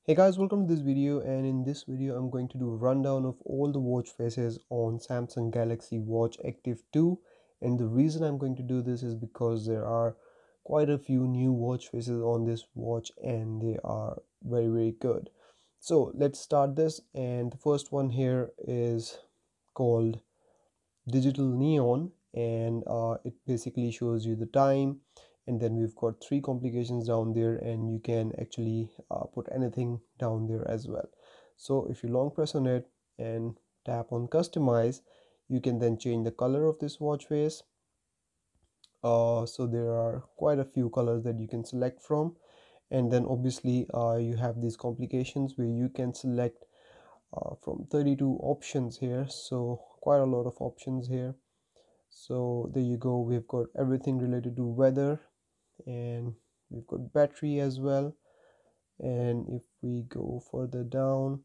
Hey guys, welcome to this video, and in this video I'm going to do a rundown of all the watch faces on Samsung Galaxy Watch Active 2. And the reason I'm going to do this is because there are quite a few new watch faces on this watch and they are very good. So let's start this, and the first one here is called Digital Neon, and it basically shows you the time. And then we've got three complications down there, and you can actually put anything down there as well. So if you long press on it and tap on customize, you can then change the color of this watch face. So there are quite a few colors that you can select from, and then obviously you have these complications where you can select from 32 options here, so quite a lot of options here. So there you go, we've got everything related to weather, and we've got battery as well. And if we go further down,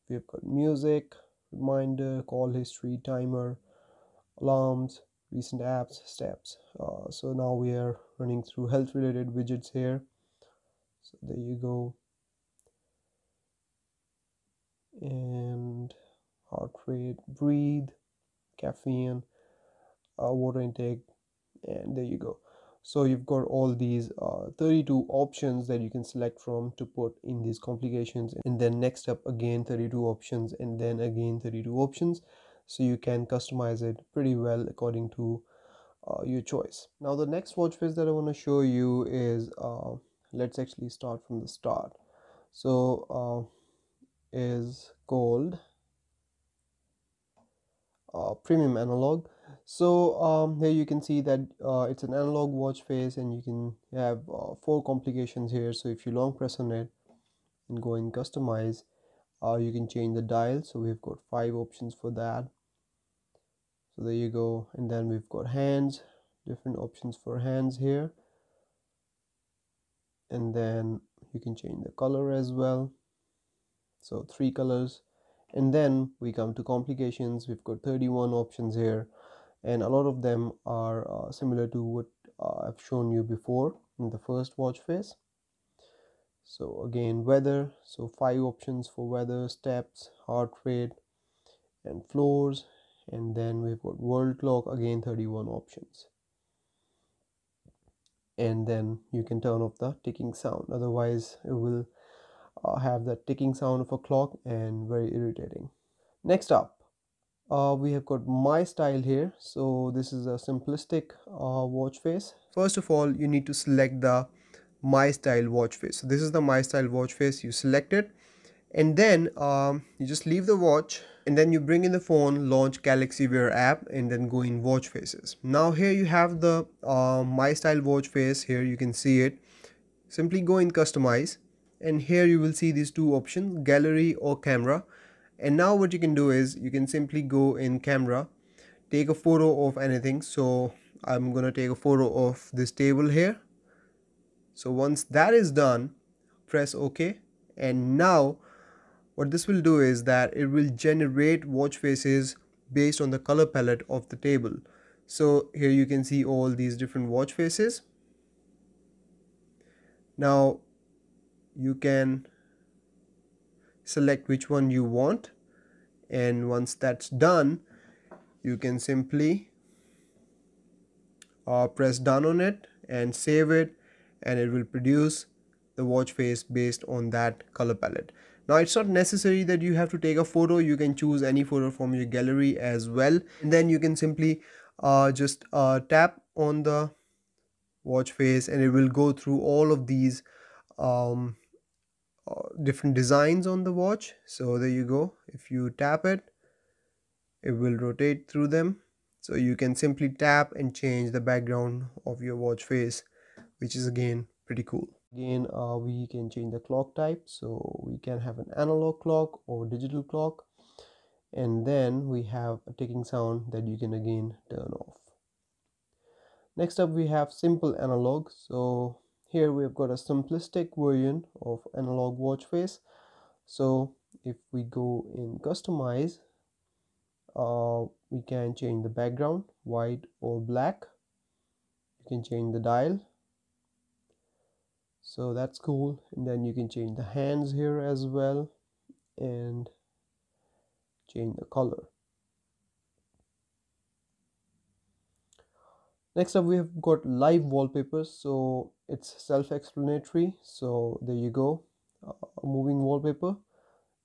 we've got music, reminder, call history, timer, alarms, recent apps, steps. So now we are running through health related widgets here. So there you go, and heart rate, breathe, caffeine, water intake, and there you go. So you've got all these 32 options that you can select from to put in these complications, and then next up again 32 options, and then again 32 options. So you can customize it pretty well according to your choice. Now the next watch face that I want to show you is let's actually start from the start. So is called premium analog. So here you can see that it's an analog watch face, and you can have four complications here. So if you long press on it and go in customize, you can change the dial. So we've got five options for that. So there you go. And then we've got hands, different options for hands here, and then you can change the color as well, so three colors. And then we come to complications. We've got 31 options here, and a lot of them are similar to what I've shown you before in the first watch face. So again, weather, so five options for weather, steps, heart rate, and floors. And then we've got world clock, again 31 options. And then you can turn off the ticking sound, otherwise it will have that ticking sound of a clock and very irritating. Next up, we have got my style here. So this is a simplistic watch face. First of all, you need to select the my style watch face. So this is the my style watch face. You select it, and then you just leave the watch, and then you bring in the phone, launch Galaxy Wear app, and then go in watch faces. Now here you have the my style watch face. Here you can see it. Simply go in customize, and here you will see these two options, gallery or camera. And now what you can do is you can simply go in camera, take a photo of anything. So I'm gonna take a photo of this table here. So once that is done, press OK, and now what this will do is that it will generate watch faces based on the color palette of the table. So here you can see all these different watch faces. Now you can select which one you want, and once that's done, you can simply press done on it and save it, and it will produce the watch face based on that color palette. Now it's not necessary that you have to take a photo. You can choose any photo from your gallery as well, and then you can simply just tap on the watch face, and it will go through all of these um, different designs on the watch. So there you go, if you tap it, it will rotate through them. So you can simply tap and change the background of your watch face, which is again pretty cool. Again, we can change the clock type, so we can have an analog clock or digital clock, and then we have a ticking sound that you can again turn off. Next up, we have simple analog. So here we've got a simplistic version of analog watch face. So if we go in customize, we can change the background, white or black. You can change the dial, So that's cool. And then you can change the hands here as well and change the color. Next up we have got live wallpapers. So it's self-explanatory. So there you go, a moving wallpaper.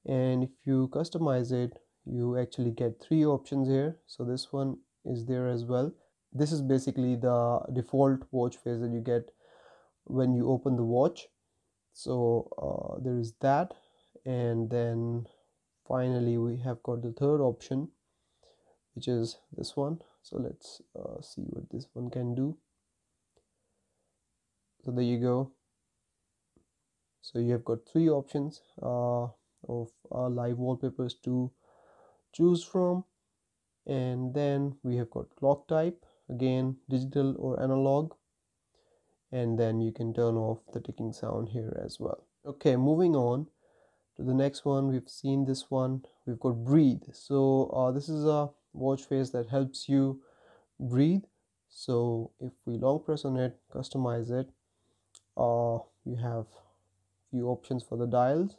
And if you customize it, you actually get three options here. So this one is there as well. This is basically the default watch face that you get when you open the watch. So there is that. And then finally we have got the third option, which is this one. So let's see what this one can do. So there you go. So you have got three options of live wallpapers to choose from. And then we have got clock type, again digital or analog. And then you can turn off the ticking sound here as well. Okay, moving on to the next one. We've seen this one. We've got breathe. So this is a watch face that helps you breathe. So if we long press on it, customize it, you have few options for the dials.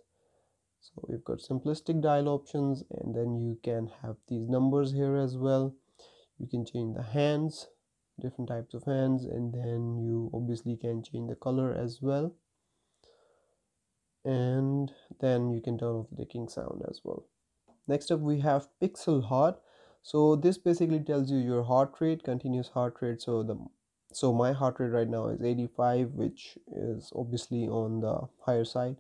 So we've got simplistic dial options, and then you can have these numbers here as well. You can change the hands, different types of hands, and then you obviously can change the color as well. And then you can turn off the ticking sound as well. Next up we have pixel heart. So this basically tells you your heart rate, continuous heart rate. So my heart rate right now is 85, which is obviously on the higher side.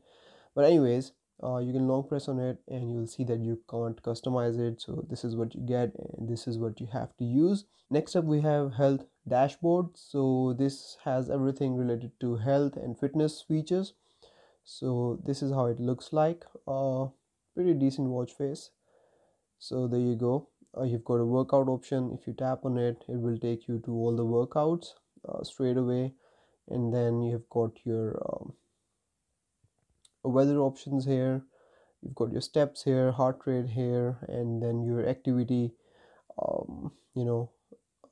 But anyways, you can long press on it and you'll see that you can't customize it. So this is what you get and this is what you have to use. Next up we have health dashboard. So this has everything related to health and fitness features. So this is how it looks like. Pretty decent watch face. So there you go. You've got a workout option. If you tap on it, it will take you to all the workouts straight away. And then you've got your weather options here. You've got your steps here, heart rate here, and then your activity you know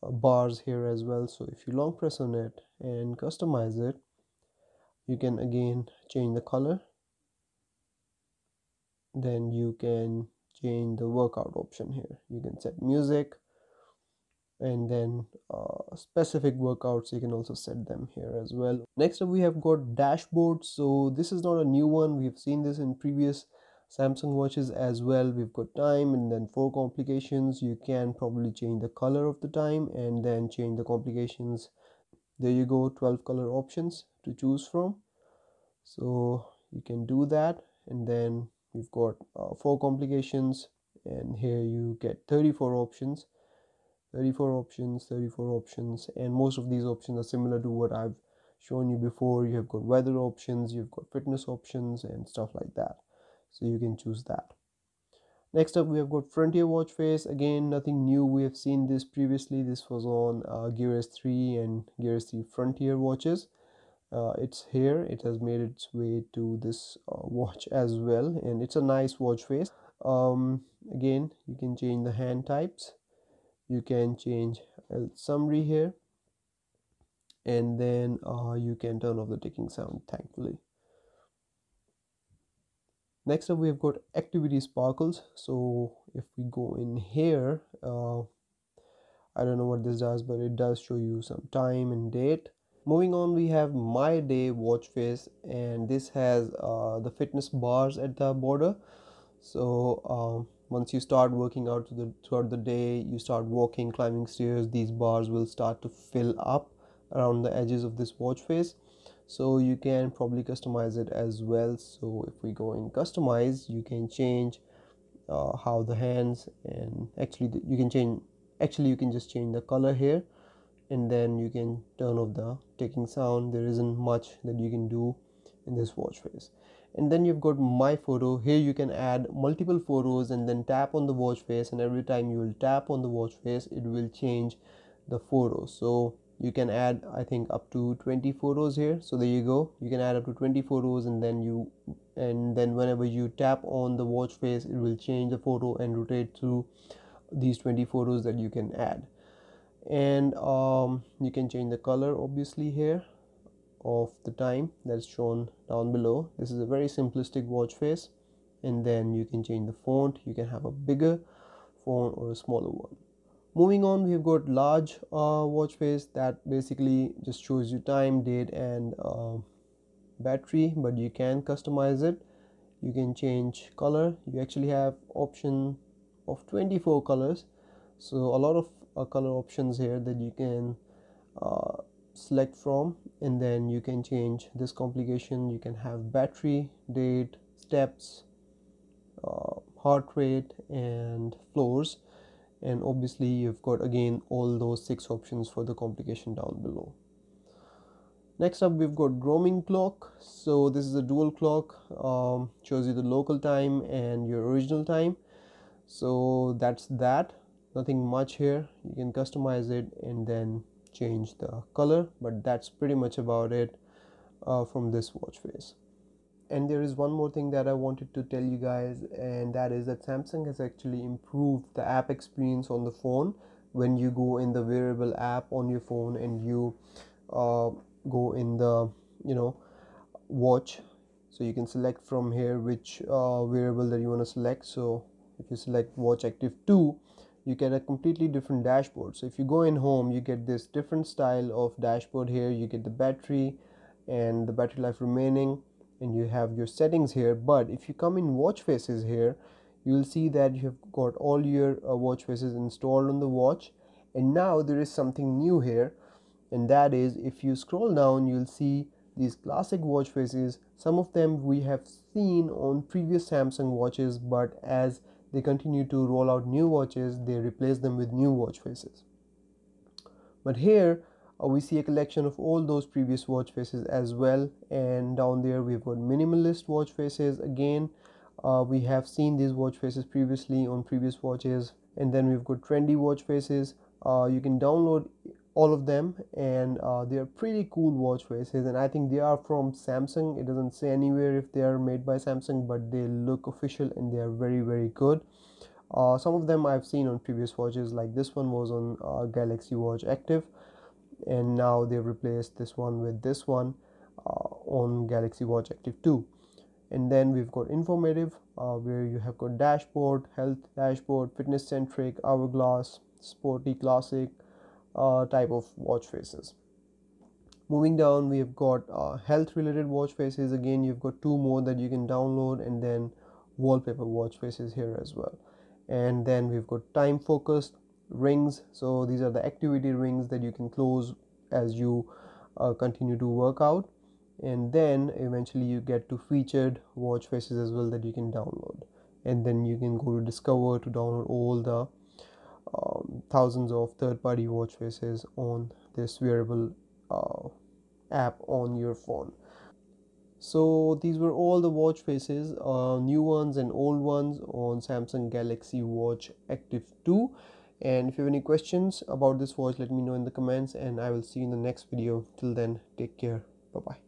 bars here as well. So if you long press on it and customize it, you can again change the color. Then you can change the workout option here. You can set music, and then specific workouts you can also set them here as well. Next up we have got dashboard. So this is not a new one. We've seen this in previous Samsung watches as well. We've got time and then 4 complications. You can probably change the color of the time and then change the complications. There you go, 12 color options to choose from. So you can do that. And then we've got 4 complications, and here you get 34 options. 34 options, and most of these options are similar to what I've shown you before. You have got weather options, you've got fitness options and stuff like that, so you can choose that. Next up we have got Frontier watch face. Again, nothing new. We have seen this previously. This was on Gear S3 and Gear S3 Frontier watches. It's here. It has made its way to this watch as well, and it's a nice watch face. Again, you can change the hand types. You can change a summary here, and then you can turn off the ticking sound, thankfully. Next up we have got activity sparkles. So if we go in here, I don't know what this does, but it does show you some time and date. Moving on, we have my day watch face, and this has the fitness bars at the border. So once you start working out throughout the day, you start walking, climbing stairs, these bars will start to fill up around the edges of this watch face. So you can probably customize it as well. So if we go in customize, you can change how the hands, and you can just change the color here, and then you can turn off the ticking sound. There isn't much that you can do in this watch face. And then you've got my photo. Here you can add multiple photos and then tap on the watch face, and every time you will tap on the watch face, it will change the photo. So you can add, I think, up to 20 photos here. So there you go, you can add up to 20 photos, and then whenever you tap on the watch face, it will change the photo and rotate through these 20 photos that you can add. And you can change the color obviously here of the time that's shown down below. This is a very simplistic watch face, and then you can change the font. You can have a bigger font or a smaller one. Moving on, we've got large watch face that basically just shows you time, date, and battery, but you can customize it. You can change color. You actually have option of 24 colors, so a lot of color options here that you can uh, select from, and then you can change this complication. You can have battery, date, steps, heart rate, and floors, and obviously you've got again all those 6 options for the complication down below. Next up, we've got roaming clock. So this is a dual clock, shows you the local time and your original time. So that's that, nothing much here. You can customize it and then change the color, but that's pretty much about it from this watch face. And there is one more thing that I wanted to tell you guys, and that is that Samsung has actually improved the app experience on the phone. When you go in the wearable app on your phone and you uh, go in the watch, so you can select from here which wearable that you want to select. So if you select Watch Active 2, you get a completely different dashboard. So if you go in home, you get this different style of dashboard here. You get the battery and the battery life remaining, and you have your settings here. But if you come in watch faces here, you will see that you have got all your watch faces installed on the watch. And now there is something new here, and that is, if you scroll down, you'll see these classic watch faces. Some of them we have seen on previous Samsung watches, but as they continue to roll out new watches, they replace them with new watch faces. But here we see a collection of all those previous watch faces as well, and down there we've got minimalist watch faces. Again, we have seen these watch faces previously on previous watches. And then we've got trendy watch faces. You can download all of them, and they are pretty cool watch faces, and I think they are from Samsung. It doesn't say anywhere if they are made by Samsung, but they look official and they are very, very good. Some of them I've seen on previous watches, like this one was on Galaxy Watch Active, and now they've replaced this one with this one on Galaxy Watch Active 2. And then we've got informative, where you have got dashboard, health dashboard, fitness centric, hourglass, sporty, classic type of watch faces. Moving down, we have got health related watch faces. Again, you've got 2 more that you can download, and then wallpaper watch faces here as well. And then we've got time focused rings. So these are the activity rings that you can close as you continue to work out. And then eventually you get to featured watch faces as well that you can download, and then you can go to discover to download all the thousands of third-party watch faces on this wearable app on your phone. So these were all the watch faces, new ones and old ones, on Samsung Galaxy Watch Active 2. And if you have any questions about this watch, let me know in the comments, and I will see you in the next video. Till then, take care. Bye bye.